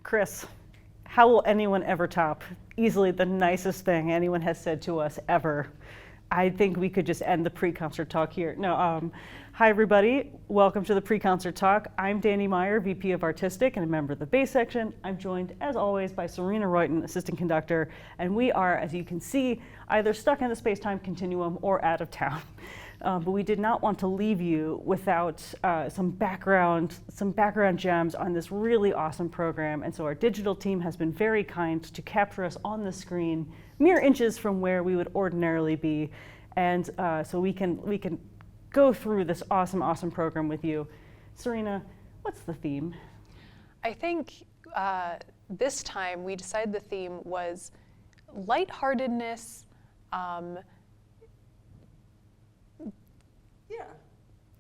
Chris, how will anyone ever top easily the nicest thing anyone has said to us ever? I think we could just end the pre-concert talk here. No, hi everybody, welcome to the pre-concert talk. I'm Dani Meier, VP of Artistic and a member of the bass section. I'm joined, as always, by Serena Reuten, assistant conductor, and we are, as you can see, either stuck in the space-time continuum or out of town. But we did not want to leave you without some background gems on this really awesome program. And so our digital team has been very kind to capture us on the screen, mere inches from where we would ordinarily be. And so we can go through this awesome program with you. Serena, what's the theme? I think this time we decided the theme was lightheartedness.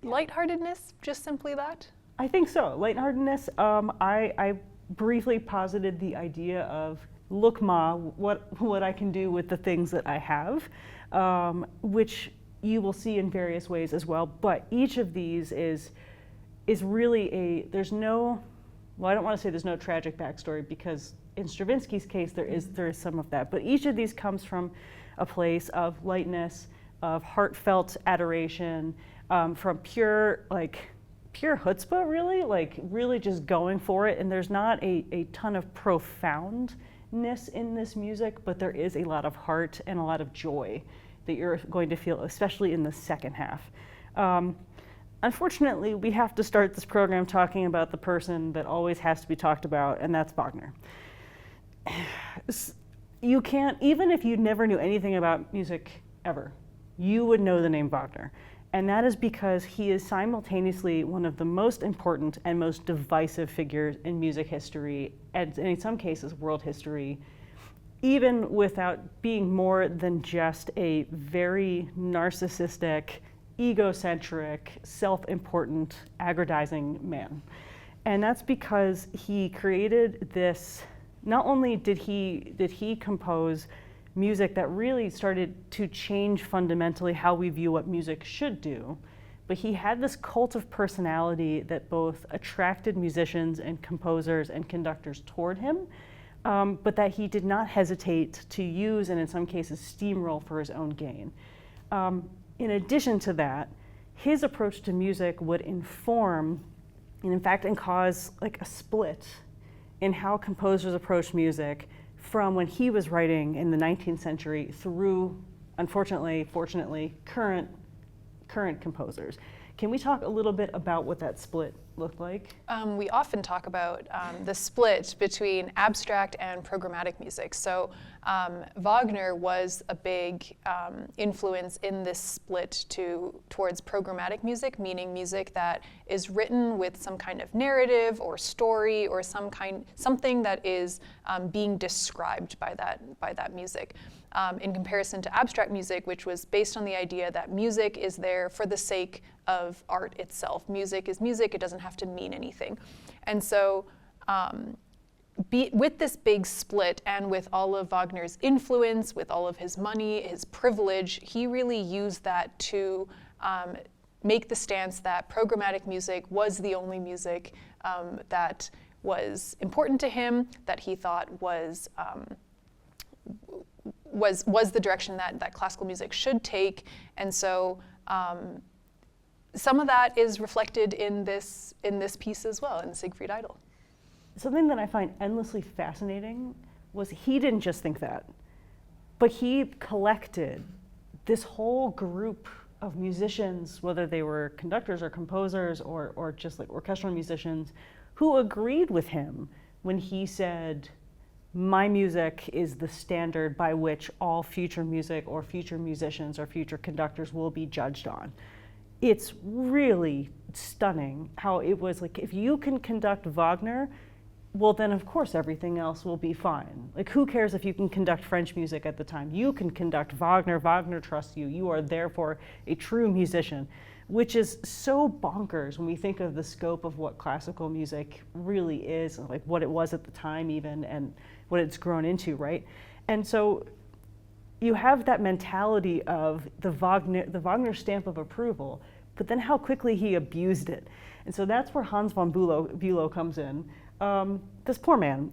Lightheartedness, just simply that? I think so. Lightheartedness. I briefly posited the idea of, look, Ma, what I can do with the things that I have, which you will see in various ways as well. But each of these is really there's no, well, I don't want to say there's no tragic backstory, because in Stravinsky's case there is some of that. But each of these comes from a place of lightness, of heartfelt adoration, from pure chutzpah, really just going for it. And there's not a ton of profoundness in this music, but there is a lot of heart and a lot of joy that you're going to feel, especially in the second half. Unfortunately, we have to start this program talking about the person that always has to be talked about, and that's Wagner. You can't, even if you never knew anything about music ever, you would know the name Wagner. And that is because he is simultaneously one of the most important and most divisive figures in music history, and in some cases world history, even without being more than just a very narcissistic, egocentric, self-important, aggrandizing man. And that's because he created this, not only did he compose music that really started to change fundamentally how we view what music should do, but he had this cult of personality that both attracted musicians and composers and conductors toward him, but that he did not hesitate to use and in some cases steamroll for his own gain. In addition to that, his approach to music would inform, and in fact, cause like a split in how composers approach music from when he was writing in the 19th century through, unfortunately, fortunately, current composers. Can we talk a little bit about what that split looked like? We often talk about the split between abstract and programmatic music. So Wagner was a big influence in this split towards programmatic music, meaning music that is written with some kind of narrative or story or something that is being described by that music. In comparison to abstract music, which was based on the idea that music is there for the sake of art itself. Music is music, it doesn't have to mean anything. And so with this big split and with all of Wagner's influence, with all of his money, his privilege, he really used that to make the stance that programmatic music was the only music that was important to him, that he thought was the direction that classical music should take. And so some of that is reflected in this piece as well, in Siegfried Idyll. Something that I find endlessly fascinating was he didn't just think that, but he collected this whole group of musicians, whether they were conductors or composers or just like orchestral musicians, who agreed with him when he said, my music is the standard by which all future music or future musicians or future conductors will be judged on. It's really stunning how it was like, if you can conduct Wagner, well then of course everything else will be fine. Like, who cares if you can conduct French music at the time? You can conduct Wagner, Wagner trusts you, you are therefore a true musician, which is so bonkers when we think of the scope of what classical music really is, and like what it was at the time even, and what it's grown into, right? And so you have that mentality of the Wagner stamp of approval, but then how quickly he abused it. And so that's where Hans von Bülow comes in. This poor man,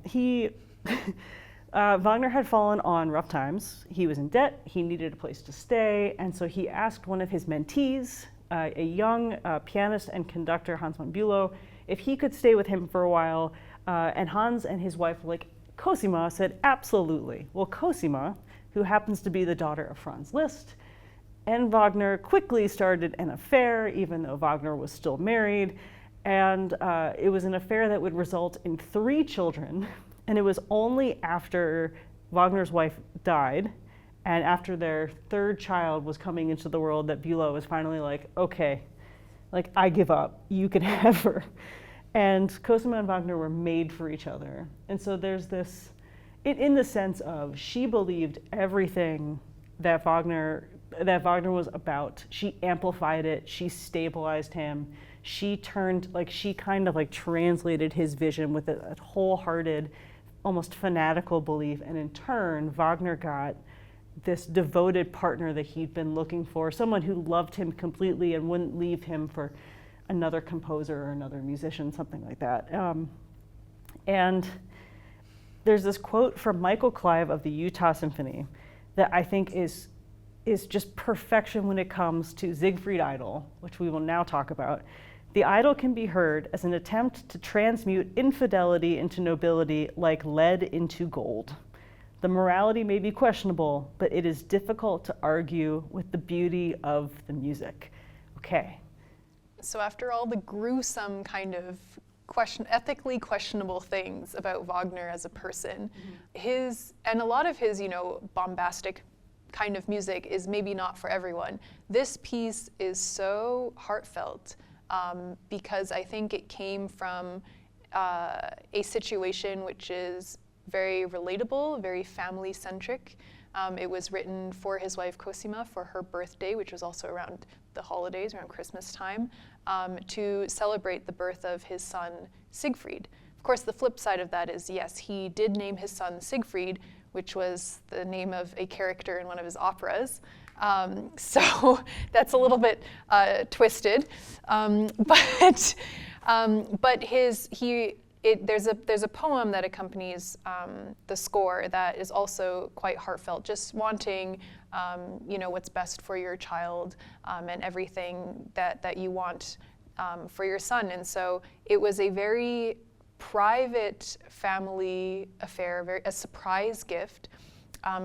Wagner had fallen on rough times. He was in debt, he needed a place to stay, and so he asked one of his mentees, a young pianist and conductor, Hans von Bülow, if he could stay with him for a while, and Hans and his wife, like Cosima, said absolutely. Well, Cosima, who happens to be the daughter of Franz Liszt, and Wagner quickly started an affair, even though Wagner was still married, and it was an affair that would result in 3 children, and it was only after Wagner's wife died and after their 3rd child was coming into the world that Bülow was finally like, okay, like I give up, you can have her. And Cosima and Wagner were made for each other. And so there's this, in the sense of she believed everything that Wagner was about. She amplified it, she stabilized him, she kind of translated his vision with a wholehearted, almost fanatical belief. And in turn, Wagner got this devoted partner that he'd been looking for, someone who loved him completely and wouldn't leave him for another composer or another musician, something like that. And there's this quote from Michael Clive of the Utah Symphony that I think is just perfection when it comes to Siegfried Idyll, which we will now talk about. The Idyll can be heard as an attempt to transmute infidelity into nobility like lead into gold. The morality may be questionable, but it is difficult to argue with the beauty of the music. Okay. So after all the gruesome kind of ethically questionable things about Wagner as a person, and a lot of his, bombastic kind of music is maybe not for everyone. This piece is so heartfelt because I think it came from a situation which is very relatable, very family-centric. It was written for his wife Cosima for her birthday, which was also around the holidays, around Christmas time, to celebrate the birth of his son Siegfried. Of course, the flip side of that is, yes, he did name his son Siegfried, which was the name of a character in one of his operas. So that's a little bit twisted, but there's a poem that accompanies the score that is also quite heartfelt, just wanting what's best for your child and everything that you want for your son. And so it was a very private family affair, a surprise gift.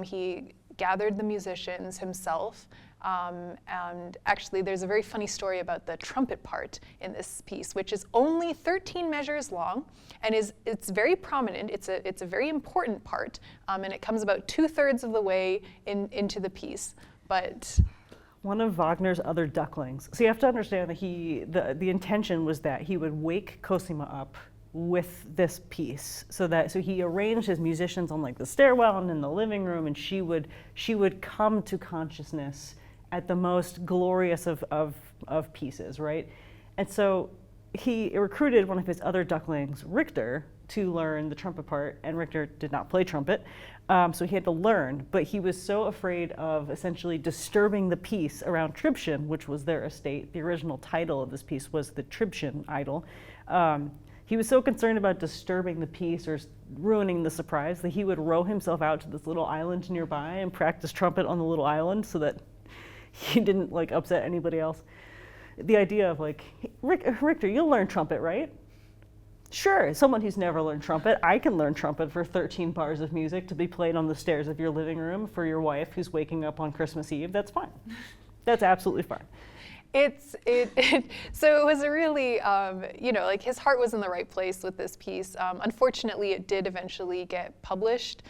He gathered the musicians himself. And actually, there's a very funny story about the trumpet part in this piece, which is only 13 measures long, and it's very prominent. It's a very important part, and it comes about 2/3 of the way into the piece. But one of Wagner's other ducklings. So you have to understand that the intention was that he would wake Cosima up with this piece, so he arranged his musicians on the stairwell and in the living room, and she would come to consciousness at the most glorious of pieces, right? And so he recruited one of his other ducklings, Richter, to learn the trumpet part, and Richter did not play trumpet, so he had to learn, but he was so afraid of essentially disturbing the piece around Tribschen, which was their estate. The original title of this piece was the Tribschen Idyll. He was so concerned about disturbing the piece or ruining the surprise that he would row himself out to this little island nearby and practice trumpet on the little island so that he didn't upset anybody else. The idea of Richter, you'll learn trumpet, right? Sure, someone who's never learned trumpet, I can learn trumpet for 13 bars of music to be played on the stairs of your living room for your wife who's waking up on Christmas Eve. That's fine. That's absolutely fine. So it was a really, his heart was in the right place with this piece. Unfortunately, it did eventually get published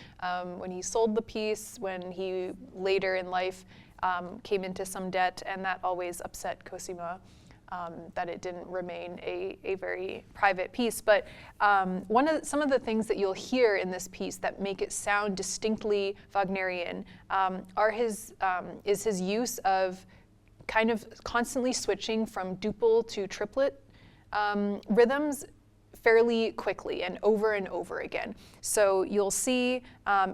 when he sold the piece, when he later in life came into some debt, and that always upset Cosima, that it didn't remain a very private piece. But some of the things that you'll hear in this piece that make it sound distinctly Wagnerian is his use of kind of constantly switching from duple to triplet rhythms fairly quickly and over again. So you'll see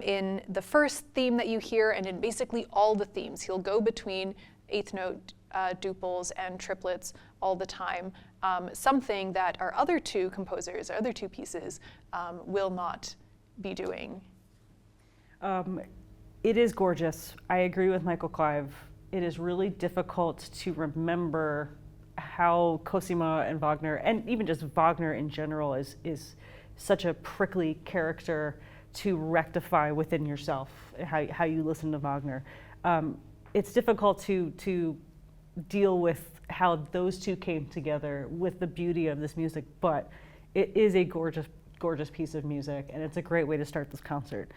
in the first theme that you hear, and in basically all the themes, he'll go between eighth note duples and triplets all the time. something that our other two composers, our other two pieces, will not be doing. It is gorgeous. I agree with Michael Clive. It is really difficult to remember how Cosima and Wagner, and even just Wagner in general, is such a prickly character to rectify within yourself, how you listen to Wagner. It's difficult to deal with how those two came together with the beauty of this music, but it is a gorgeous, gorgeous piece of music, and it's a great way to start this concert.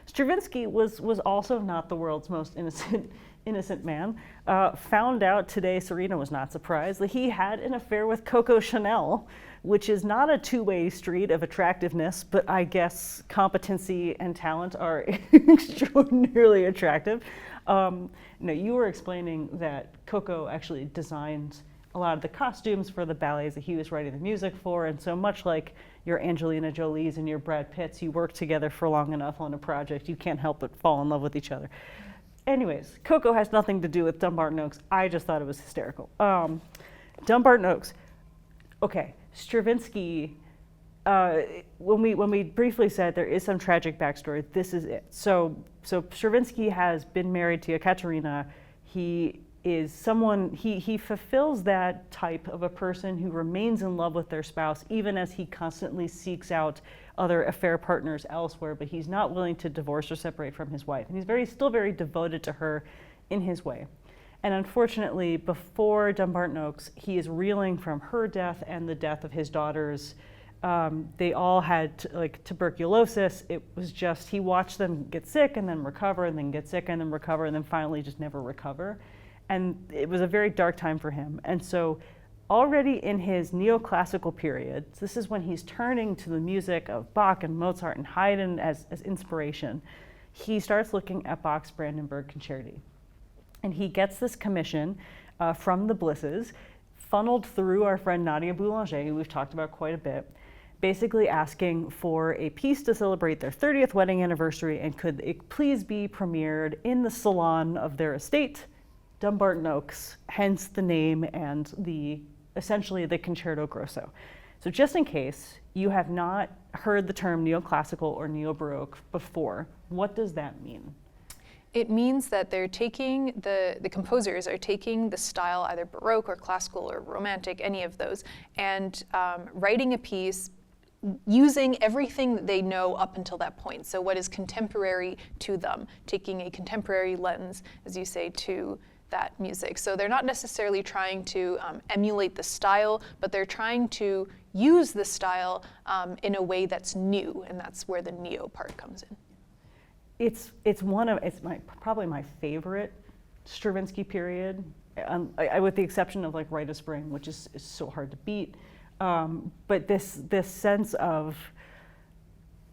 Stravinsky was also not the world's most innocent man. Found out today, Serena was not surprised, that he had an affair with Coco Chanel, which is not a two-way street of attractiveness, but I guess competency and talent are extraordinarily attractive. You were explaining that Coco actually designed a lot of the costumes for the ballets that he was writing the music for, and so much like your Angelina Jolies and your Brad Pitts, you work together for long enough on a project, you can't help but fall in love with each other. Anyways, Coco has nothing to do with Dumbarton Oaks. I just thought it was hysterical. Dumbarton Oaks. Okay, Stravinsky, when we briefly said there is some tragic backstory, this is it. So Stravinsky has been married to Ekaterina. He is someone, he fulfills that type of a person who remains in love with their spouse, even as he constantly seeks out other affair partners elsewhere, but he's not willing to divorce or separate from his wife. And he's still very devoted to her in his way. And unfortunately, before Dumbarton Oaks, he is reeling from her death and the death of his daughters. They all had tuberculosis. It was just, he watched them get sick and then recover and then get sick and then recover and then finally just never recover. And it was a very dark time for him. And so already in his neoclassical period, this is when he's turning to the music of Bach and Mozart and Haydn as inspiration, he starts looking at Bach's Brandenburg Concerti. And he gets this commission from the Blisses, funneled through our friend Nadia Boulanger, who we've talked about quite a bit, basically asking for a piece to celebrate their 30th wedding anniversary, and could it please be premiered in the salon of their estate, Dumbarton Oaks, hence the name and essentially the Concerto Grosso. So just in case you have not heard the term neoclassical or neo-baroque before, what does that mean? It means that they're taking, the composers are taking the style, either Baroque or classical or Romantic, any of those, and writing a piece using everything that they know up until that point. So what is contemporary to them, taking a contemporary lens, as you say, to that music. So they're not necessarily trying to emulate the style, but they're trying to use the style in a way that's new, and that's where the neo part comes in. It's probably my favorite Stravinsky period, with the exception of like Rite of Spring, which is so hard to beat. But this sense of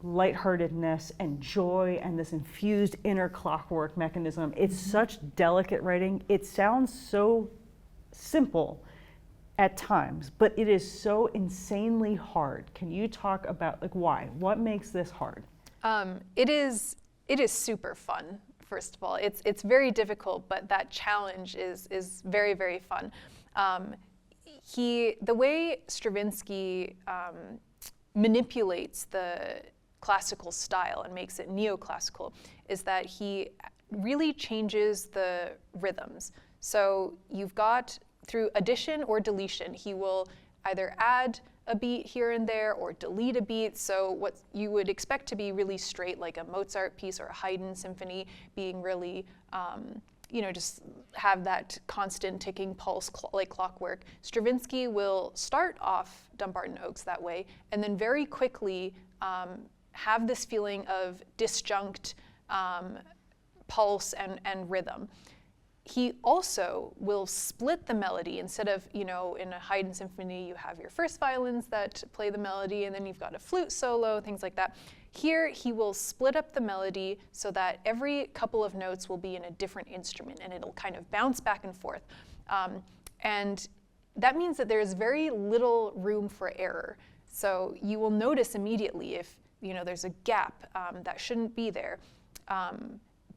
lightheartedness and joy and this infused inner clockwork mechanism, it's such delicate writing. It sounds so simple at times, but it is so insanely hard. Can you talk about why? What makes this hard? It is super fun. First of all, it's very difficult, but that challenge is very, very fun. The way Stravinsky manipulates the classical style and makes it neoclassical is that he really changes the rhythms. So you've got, through addition or deletion, he will either add a beat here and there or delete a beat. So what you would expect to be really straight, like a Mozart piece or a Haydn symphony, being really, just have that constant ticking pulse like clockwork. Stravinsky will start off Dumbarton Oaks that way, and then very quickly have this feeling of disjunct pulse and rhythm. He also will split the melody. Instead of, in a Haydn symphony, you have your first violins that play the melody, and then you've got a flute solo, things like that. Here, he will split up the melody so that every couple of notes will be in a different instrument, and it'll kind of bounce back and forth. And that means that there's very little room for error. So you will notice immediately if, there's a gap that shouldn't be there.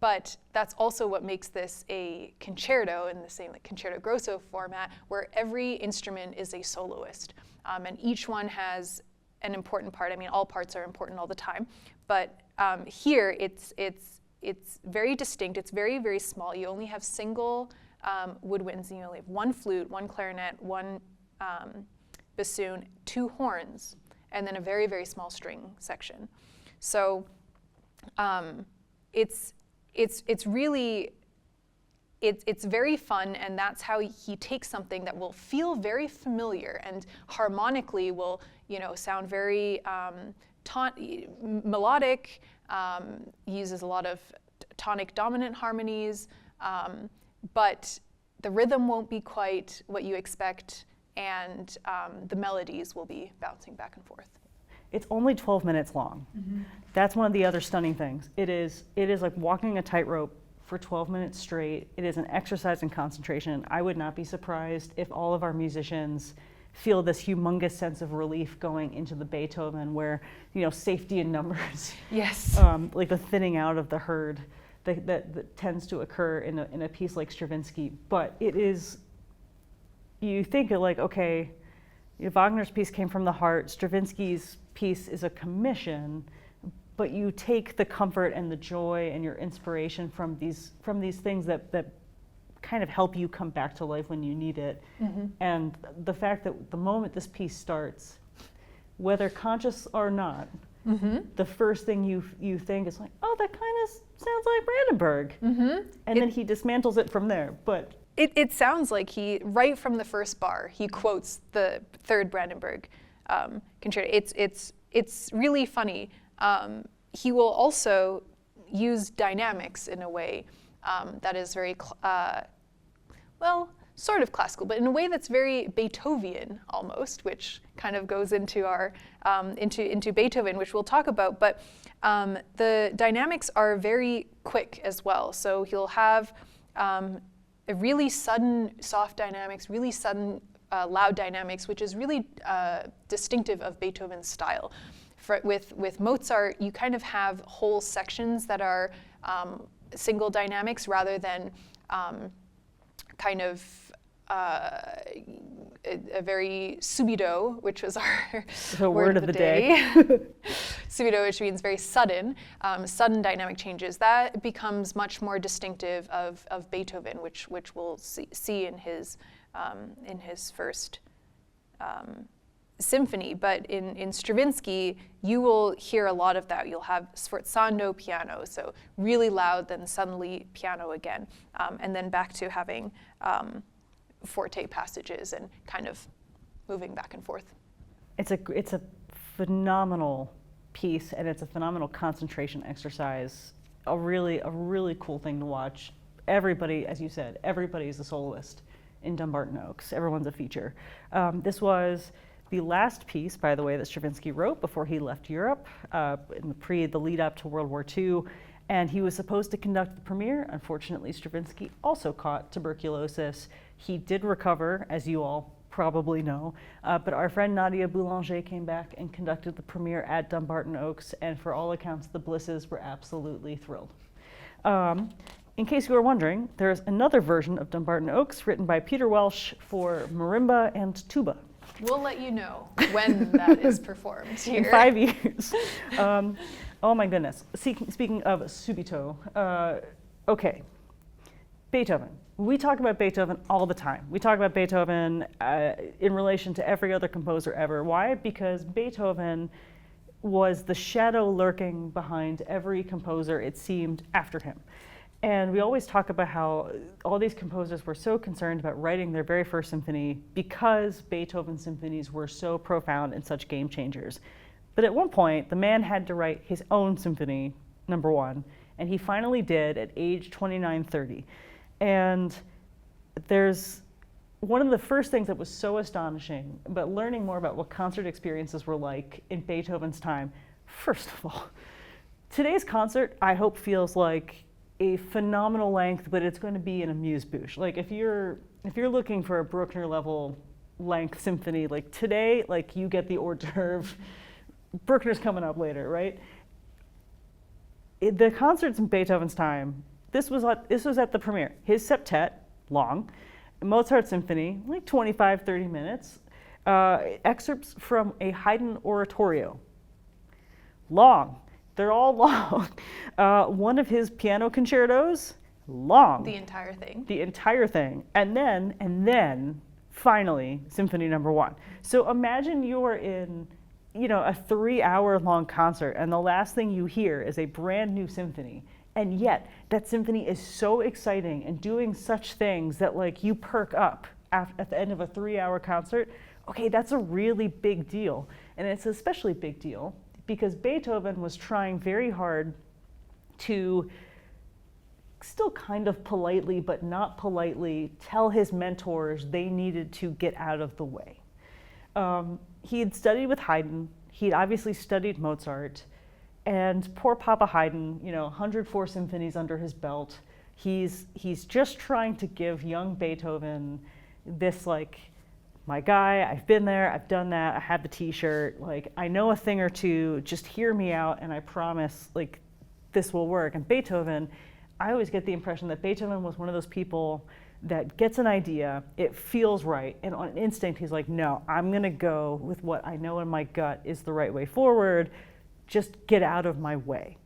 But that's also what makes this a concerto in the same like concerto grosso format, where every instrument is a soloist, and each one has an important part. I mean, all parts are important all the time, but here it's very distinct. It's very, very small. You only have single woodwinds, and you only have one flute, one clarinet, one bassoon, 2 horns, and then a very, very small string section. So it's really, it's very fun, and that's how he takes something that will feel very familiar and harmonically will, sound very melodic, uses a lot of tonic dominant harmonies, but the rhythm won't be quite what you expect, and the melodies will be bouncing back and forth. It's only 12 minutes long. Mm-hmm. That's one of the other stunning things. It is like walking a tightrope for 12 minutes straight. It is an exercise in concentration. I would not be surprised if all of our musicians feel this humongous sense of relief going into the Beethoven, where safety in numbers, yes, like the thinning out of the herd that tends to occur in a piece like Stravinsky. But it is, you think of like, okay, Wagner's piece came from the heart, Stravinsky's piece is a commission, but you take the comfort and the joy and your inspiration from these things that kind of help you come back to life when you need it. Mm-hmm. And the fact that the moment this piece starts, whether conscious or not, mm-hmm. the first thing you think is like, oh, that kind of sounds like Brandenburg. Mm-hmm. And then he dismantles it from there. But it sounds like he, right from the first bar, he quotes the third Brandenburg concerto. It's really funny. He will also use dynamics in a way that is very, sort of classical, but in a way that's very Beethoven almost, which kind of goes into our into Beethoven, which we'll talk about. But the dynamics are very quick as well. So he'll have a really sudden soft dynamics, really sudden loud dynamics, which is really distinctive of Beethoven's style. With Mozart, you kind of have whole sections that are single dynamics rather than kind of a very subito, which was our word of the day. Subito, which means very sudden, sudden dynamic changes. That becomes much more distinctive of Beethoven, which we'll see in his first symphony. But in Stravinsky, you will hear a lot of that. You'll have sforzando piano, so really loud, then suddenly piano again, and then back to having forte passages and kind of moving back and forth. It's a phenomenal piece, and it's a phenomenal concentration exercise. A really cool thing to watch. Everybody, as you said, everybody's a soloist in Dumbarton Oaks. Everyone's a feature. This was the last piece, by the way, that Stravinsky wrote before he left Europe in the lead up to World War II. And he was supposed to conduct the premiere. Unfortunately, Stravinsky also caught tuberculosis. He did recover, as you all probably know, but our friend Nadia Boulanger came back and conducted the premiere at Dumbarton Oaks, and for all accounts, the Blisses were absolutely thrilled. In case you were wondering, there's another version of Dumbarton Oaks written by Peter Welsh for marimba and tuba. We'll let you know when that is performed here. In 5 years. Oh my goodness. Speaking of subito, okay, Beethoven. We talk about Beethoven all the time. We talk about Beethoven in relation to every other composer ever. Why? Because Beethoven was the shadow lurking behind every composer, it seemed, after him. And we always talk about how all these composers were so concerned about writing their very first symphony because Beethoven's symphonies were so profound and such game changers. But at one point, the man had to write his own symphony, number one, and he finally did at age 29, 30. And there's one of the first things that was so astonishing about learning more about what concert experiences were like in Beethoven's time. First of all, today's concert, I hope, feels like a phenomenal length, but it's going to be an amuse-bouche. Like if you're looking for a Bruckner level length symphony, like today, like you get the hors d'oeuvre. Bruckner's coming up later, right? The concerts in Beethoven's time, this was at the premiere. His septet, long. Mozart symphony, like 25, 30 minutes. Excerpts from a Haydn oratorio, long. They're all long. One of his piano concertos, long. The entire thing. The entire thing. And then, finally, Symphony No. 1. So imagine you're in, a 3-hour-long concert, and the last thing you hear is a brand new symphony. And yet, that symphony is so exciting and doing such things that, like, you perk up at the end of a 3-hour concert. Okay, that's a really big deal. And it's an especially big deal because Beethoven was trying very hard to still kind of politely, but not politely, tell his mentors they needed to get out of the way. He had studied with Haydn. He'd obviously studied Mozart. And poor Papa Haydn, 104 symphonies under his belt. He's just trying to give young Beethoven this, like, my guy, I've been there, I've done that, I have the t-shirt, like, I know a thing or two, just hear me out, and I promise, like, this will work. And Beethoven, I always get the impression that Beethoven was one of those people that gets an idea, it feels right, and on instinct, he's like, no, I'm gonna go with what I know in my gut is the right way forward, just get out of my way.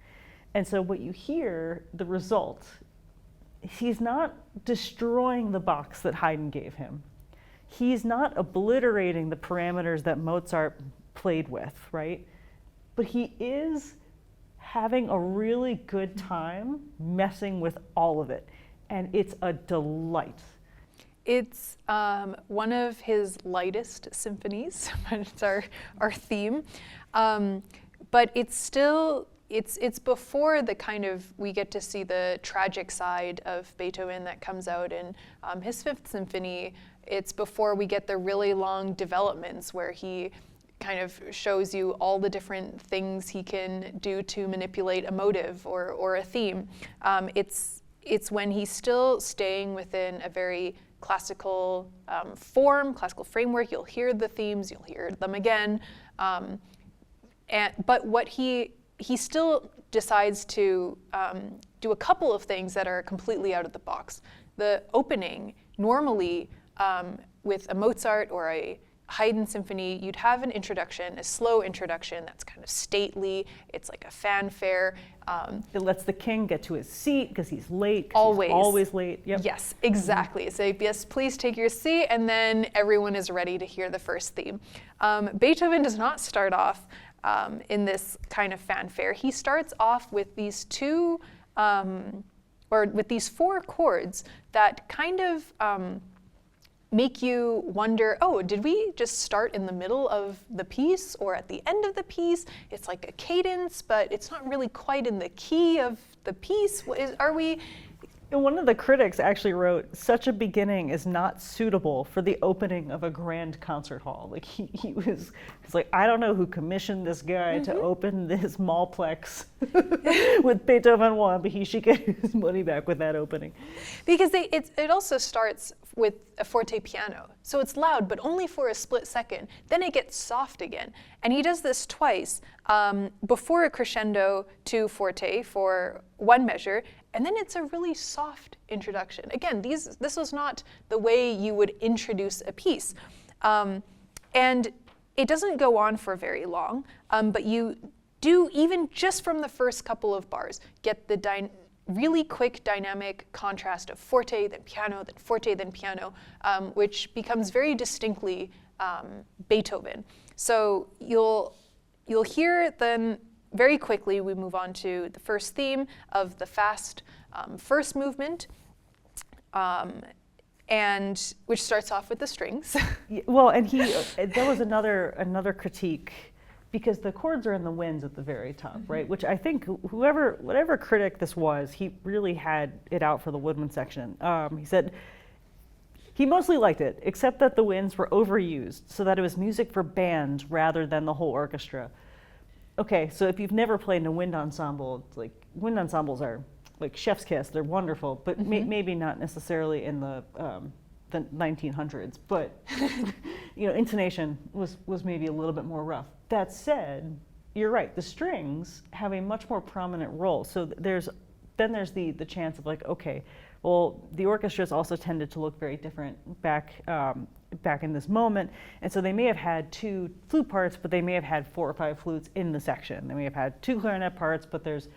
And so what you hear, the result, he's not destroying the box that Haydn gave him. He's not obliterating the parameters that Mozart played with, right? But he is having a really good time messing with all of it. And it's a delight. It's one of his lightest symphonies, but it's our theme. But it's still, it's before the kind of, we get to see the tragic side of Beethoven that comes out in his Fifth Symphony. It's before we get the really long developments where he kind of shows you all the different things he can do to manipulate a motive or a theme. It's when he's still staying within a very classical classical framework. You'll hear the themes, you'll hear them again. But what he still decides to do a couple of things that are completely out of the box. The opening, normally with a Mozart or a Haydn symphony, you'd have an introduction, a slow introduction that's kind of stately. It's like a fanfare. It lets the king get to his seat because he's late. Always. He's always late. Yep. Yes, exactly. So yes, please take your seat, and then everyone is ready to hear the first theme. Beethoven does not start off in this kind of fanfare. He starts off with these with these 4 chords that kind of make you wonder, oh, did we just start in the middle of the piece or at the end of the piece? It's like a cadence, but it's not really quite in the key of the piece. Are we? And one of the critics actually wrote, such a beginning is not suitable for the opening of a grand concert hall. Like he's like, I don't know who commissioned this guy to open this Malplex with Beethoven 1, but he should get his money back with that opening. Because it also starts with a forte piano. So it's loud, but only for a split second. Then it gets soft again. And he does this twice, before a crescendo to forte for 1 measure, and then it's a really soft introduction. Again, this was not the way you would introduce a piece. And it doesn't go on for very long, but you do, even just from the first couple of bars, get the really quick dynamic contrast of forte, then piano, then forte, then piano, which becomes very distinctly Beethoven. So you'll hear then very quickly we move on to the first theme of the fast first movement, and which starts off with the strings. Well, and there was another critique, because the chords are in the winds at the very top, right? Which I think whatever critic this was, he really had it out for the woodwind section. He said he mostly liked it, except that the winds were overused, so that it was music for band rather than the whole orchestra. Okay, so if you've never played in a wind ensemble, it's like wind ensembles are like chef's kiss. They're wonderful, but maybe not necessarily in the 1900s. But intonation was maybe a little bit more rough. That said, you're right, the strings have a much more prominent role. So there's the chance of like, okay, well, the orchestras also tended to look very different back in this moment, and so they may have had 2 flute parts, but they may have had 4 or 5 flutes in the section. They may have had 2 clarinet parts, but there's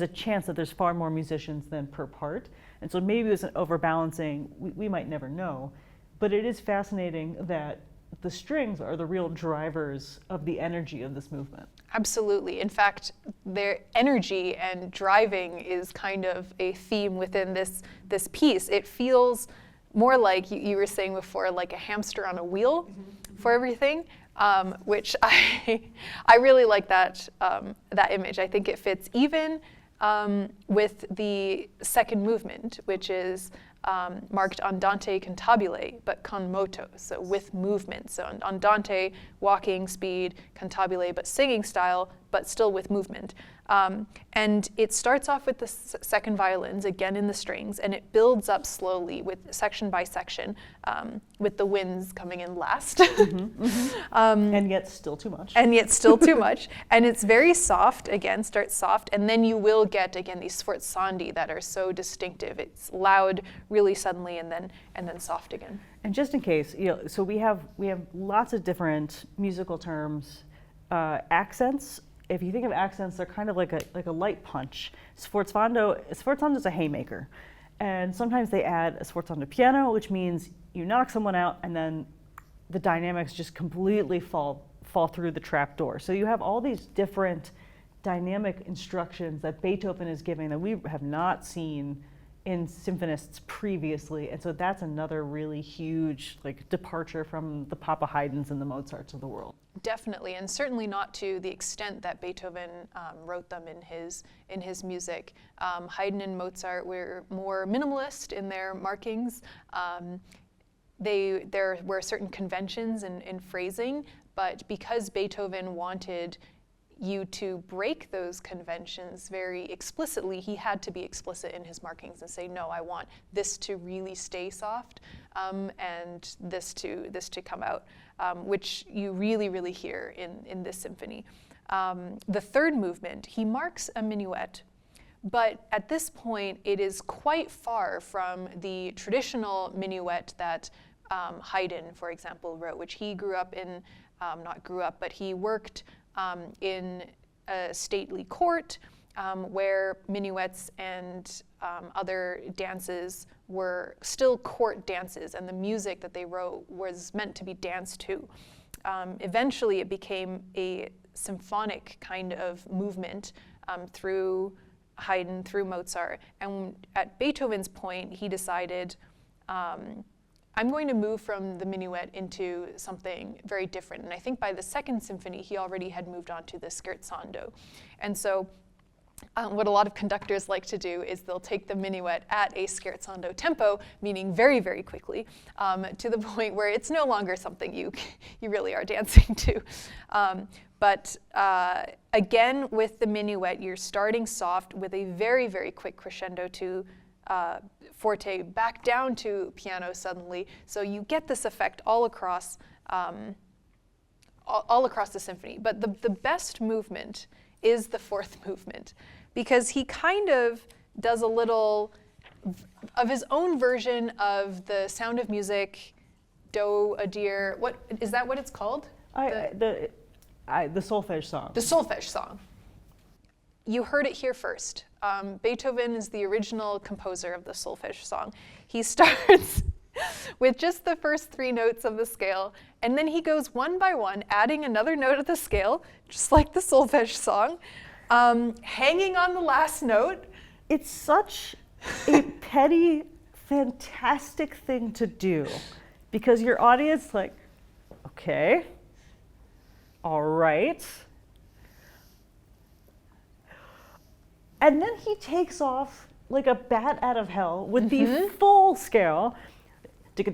a chance that there's far more musicians than per part, and so maybe it was an overbalancing. We might never know, but it is fascinating that the strings are the real drivers of the energy of this movement. Absolutely. In fact, their energy and driving is kind of a theme within this piece. It feels more like, you were saying before, like a hamster on a wheel for everything, which I really like that image. I think it fits even with the second movement, which is marked andante cantabile, but con moto, so with movement. So andante, walking, speed, cantabile, but singing style, but still with movement. And it starts off with the second violins, again in the strings, and it builds up slowly with section by section, with the winds coming in last. And yet still too much. And yet still too much. And it's very soft, again, starts soft, and then you will get, again, these sforzandi that are so distinctive. It's loud really suddenly and then soft again. And just in case, so we have lots of different musical terms, accents. If you think of accents, they're kind of like a light punch. Sforzando is a haymaker, and sometimes they add a sforzando piano, which means you knock someone out and then the dynamics just completely fall through the trap door. So you have all these different dynamic instructions that Beethoven is giving that we have not seen in symphonists previously, and so that's another really huge departure from the Papa Haydns and the Mozarts of the world. Definitely, and certainly not to the extent that Beethoven wrote them in his music. Haydn and Mozart were more minimalist in their markings. There were certain conventions in phrasing, but because Beethoven wanted you to break those conventions very explicitly, he had to be explicit in his markings and say, no, I want this to really stay soft, and this to come out, which you really, really hear in this symphony. The third movement, he marks a minuet, but at this point it is quite far from the traditional minuet that Haydn, for example, wrote, which he grew up in, not grew up, but he worked in a stately court where minuets and other dances were still court dances, and the music that they wrote was meant to be danced to. Eventually it became a symphonic kind of movement through Haydn, through Mozart, and at Beethoven's point he decided, I'm going to move from the minuet into something very different. And I think by the second symphony, he already had moved on to the scherzando. And so what a lot of conductors like to do is they'll take the minuet at a scherzando tempo, meaning very, very quickly, to the point where it's no longer something you really are dancing to. But again, with the minuet, you're starting soft with a very, very quick crescendo to forte back down to piano suddenly, so you get this effect all across the symphony. But the best movement is the fourth movement, because he kind of does a little of his own version of the Sound of Music, Do a Deer. What is that? What it's called? The solfege song. The solfege song. You heard it here first. Beethoven is the original composer of the solfege song. He starts with just the first 3 notes of the scale, and then he goes one by one, adding another note of the scale, just like the solfege song, hanging on the last note. It's such a petty, fantastic thing to do, because your audience okay, all right. And then he takes off like a bat out of hell with the full scale. It's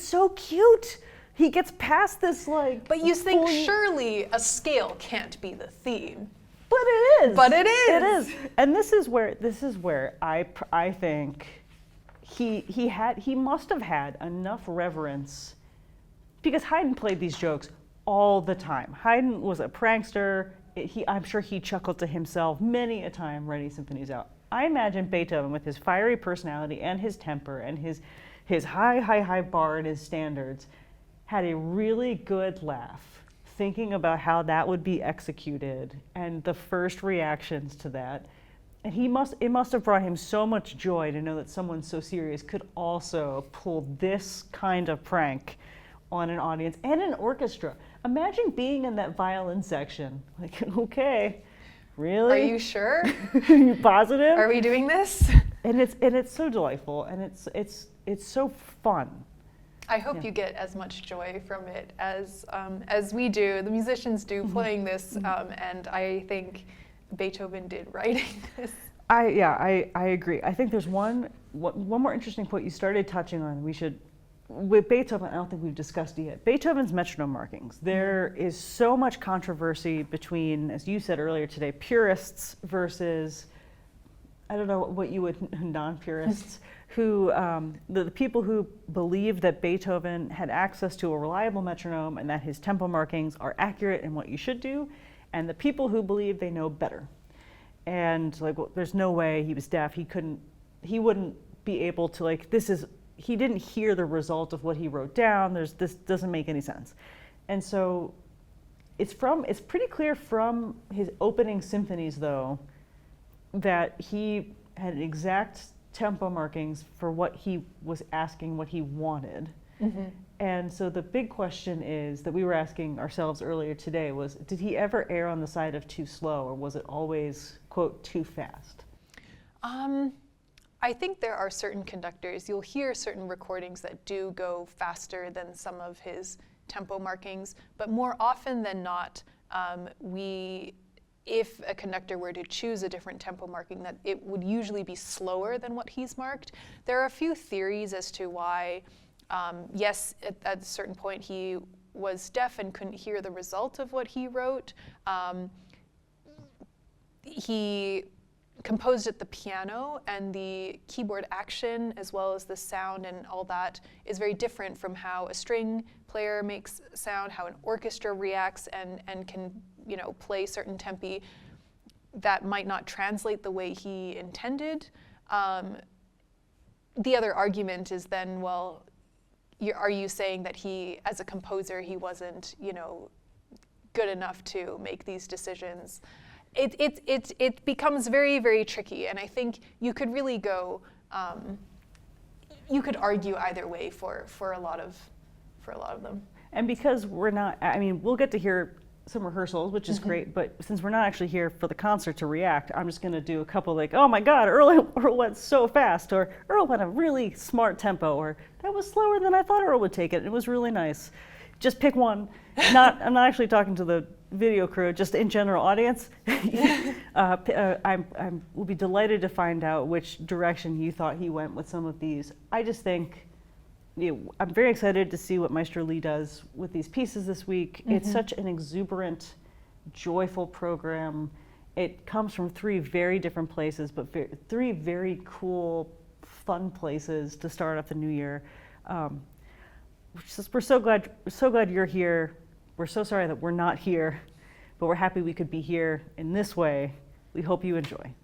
so cute. He gets past this But you think surely a scale can't be the theme. But it is. But it is. It is. And this is where I think he must have had enough reverence, because Haydn played these jokes all the time. Haydn was a prankster. I'm sure he chuckled to himself many a time writing symphonies out. I imagine Beethoven, with his fiery personality and his temper and his high bar and his standards, had a really good laugh thinking about how that would be executed and the first reactions to that. And it must have brought him so much joy to know that someone so serious could also pull this kind of prank on an audience and an orchestra. Imagine being in that violin section. Like, okay, really? Are you sure? Are you positive? Are we doing this? And it's so delightful, and it's so fun. I hope you get as much joy from it as we do, the musicians do, playing this, and I think Beethoven did writing this. I agree. I think there's one more interesting point you started touching on. With Beethoven, I don't think we've discussed it yet. Beethoven's metronome markings. There is so much controversy between, as you said earlier today, purists versus, I don't know what you would, non-purists, who, the people who believe that Beethoven had access to a reliable metronome and that his tempo markings are accurate in what you should do, and the people who believe they know better. And like, well, there's no way, he was deaf, he wouldn't be able to, he didn't hear the result of what he wrote down. This doesn't make any sense. And so it's pretty clear from his opening symphonies, though, that he had exact tempo markings for what he was asking, what he wanted. Mm-hmm. And so the big question is that we were asking ourselves earlier today was, did he ever err on the side of too slow, or was it always, quote, too fast? I think there are certain conductors, you'll hear certain recordings that do go faster than some of his tempo markings, but more often than not, if a conductor were to choose a different tempo marking, that it would usually be slower than what he's marked. There are a few theories as to why, yes, at a certain point he was deaf and couldn't hear the result of what he wrote. He composed at the piano, and the keyboard action as well as the sound and all that is very different from how a string player makes sound, how an orchestra reacts and can, play certain tempi that might not translate the way he intended. The other argument is then, well, are you saying that he, as a composer, he wasn't, good enough to make these decisions? It becomes very, very tricky, and I think you could really go, you could argue either way for a lot of them. And because we're not, we'll get to hear some rehearsals, which is great, but since we're not actually here for the concert to react, I'm just going to do a couple like, oh my God, Earl went so fast, or Earl went a really smart tempo, or that was slower than I thought Earl would take it. It was really nice. Just pick one. I'm not actually talking to the video crew, just in general audience. We'll be delighted to find out which direction you thought he went with some of these. I just think, I'm very excited to see what Maestro Lee does with these pieces this week. Mm-hmm. It's such an exuberant, joyful program. It comes from three very different places, but three very cool, fun places to start off the new year. We're so glad you're here. We're so sorry that we're not here, but we're happy we could be here in this way. We hope you enjoy.